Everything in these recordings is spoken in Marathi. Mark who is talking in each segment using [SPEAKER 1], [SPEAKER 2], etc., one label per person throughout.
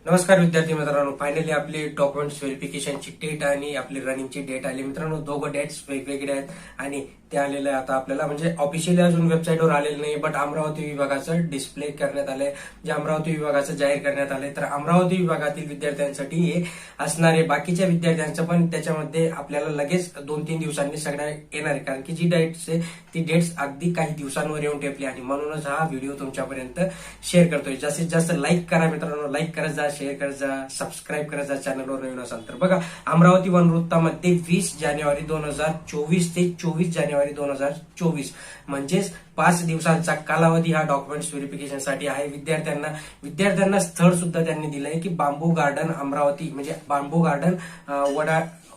[SPEAKER 1] नमस्कार विद्यार्थी मित्रांनो, फायनली आपली डॉक्युमेंट्स व्हेरिफिकेशनची डेट आणि आपली रनिंगची डेट आली. मित्रांनो, दोघं डेट्स वेगवेगळे आहेत आणि ते आलेलं आहे आता आपल्याला, म्हणजे ऑफिशियली अजून वेबसाईटवर आलेलं नाही, बट अमरावती विभागाचं डिस्प्ले करण्यात आलंय, जे अमरावती विभागाचं जाहीर करण्यात आलंय. तर अमरावती विभागातील विद्यार्थ्यांसाठी हे असणारे, बाकीच्या विद्यार्थ्यांचं पण त्याच्यामध्ये आपल्याला लगेच 2-3 दिवसांनी सगळ्या येणार आहे, कारण की जी डेट्स आहे ती डेट्स अगदी काही दिवसांवर येऊन टेपली आणि म्हणूनच हा व्हिडिओ तुमच्यापर्यंत शेअर करतोय. जास्तीत जास्त लाईक करा मित्रांनो, लाईक करत जा, शेअर करत जा, सबस्क्राईब करत जा चॅनलवर नवीन असाल तर. बघा, अमरावती वनवृत्तामध्ये 20 जानेवारी 2024 ते 24 जानेवारी 2024 म्हणजेच 5 दिवसांचा कालावधी हा डॉक्युमेंट्स व्हेरिफिकेशनसाठी आहे. विद्यार्थ्यांना स्थळ सुद्धा त्यांनी दिलंय की बांबू गार्डन अमरावती, म्हणजे बांबू गार्डन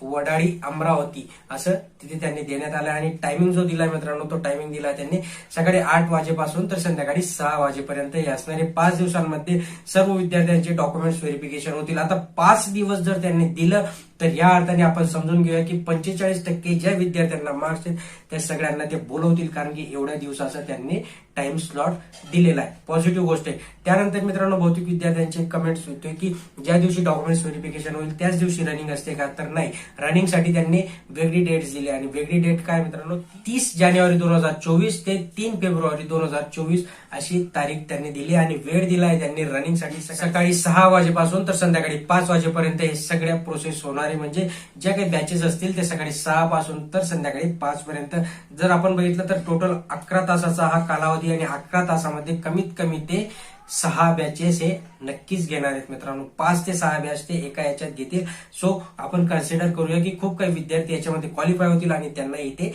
[SPEAKER 1] वडाळी अमरावती असं तिथे त्यांनी देण्यात आलं. आणि टायमिंग जो दिलाय मित्रांनो, तो टायमिंग दिला त्यांनी सकाळी 8 वाजेपासून तर संध्याकाळी 6 वाजेपर्यंत. हे असणारे 5 दिवसांमध्ये सर्व विद्यार्थ्यांचे डॉक्युमेंट्स व्हेरिफिकेशन होतील. आता 5 दिवस जर त्यांनी दिलं तर या अर्थाने आपण समजून घेऊया की 45% ज्या विद्यार्थ्यांना मार्क्स आहेत त्या सगळ्यांना ते बोलवतील, कारण की एवढ्या दिवसाचा त्यांनी टाइम स्लॉट दिलेला आहे. पॉझिटिव्ह गोष्ट आहे. त्यानंतर मित्रांनो, बहुतेक विद्यार्थ्यांचे कमेंट्स होते की ज्या दिवशी डॉक्युमेंट्स व्हेरिफिकेशन होईल त्याच दिवशी रनिंग असते का, तर नाही, रनिंगसाठी त्यांनी वेगळी डेट्स दिली. आणि वेगळी डेट काय मित्रांनो, 30 जानेवारी 2024 ते 3 फेब्रुवारी 2024 अशी तारीख त्यांनी दिली. आणि वेळ दिलाय त्यांनी रनिंगसाठी सकाळी 6 वाजेपासून तर संध्याकाळी 5 वाजेपर्यंत हे सगळ्या प्रोसेस होणार आहे. म्हणजे ज्या काही बॅचेस असतील ते सकाळी 6 पासून तर संध्याकाळी 5 पर्यंत. जर आपण बघितलं तर टोटल 11 तासाचा हा कालावधी आणि 11 तासामध्ये कमीत कमी ते 6 बॅचेस हे नक्कीच घेणार आहेत मित्रांनो. 5 ते 6 बॅच ते एका याच्यात घेतील. सो आपण कन्सिडर करूया की खूप काही विद्यार्थी याच्यामध्ये क्वालिफाय होतील आणि त्यांना इथे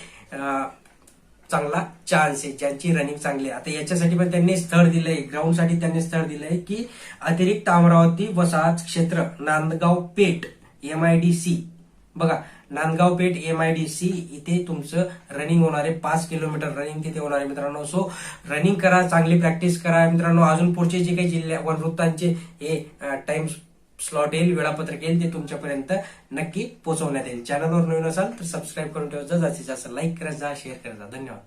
[SPEAKER 1] चांगला चान्स आहे, ज्यांची रनिंग चांगली आहे. आता याच्यासाठी पण त्यांनी स्थळ दिलंय, ग्राउंडसाठी त्यांनी स्थळ दिलंय की अतिरिक्त अमरावती वसाहत क्षेत्र नांदगाव पेठ MIDC. बघा, नांदगाव पेठ MIDC इथे तुमचं रनिंग होणार आहे. 5 किलोमीटर रनिंग तिथे होणार आहे मित्रांनो. सो रनिंग करा, चांगली प्रॅक्टिस करा मित्रांनो. अजून पुढचे जे काही जिल्ह्या वनवृत्तांचे हे टाइम स्लॉट येईल, वेळापत्रक येईल, ते तुमच्यापर्यंत नक्की पोहोचवण्यात येईल. चॅनलवर नवीन असाल तर सबस्क्राईब करून ठेवा, जास्तीत जास्त लाईक करत जा, शेअर करत जा. धन्यवाद.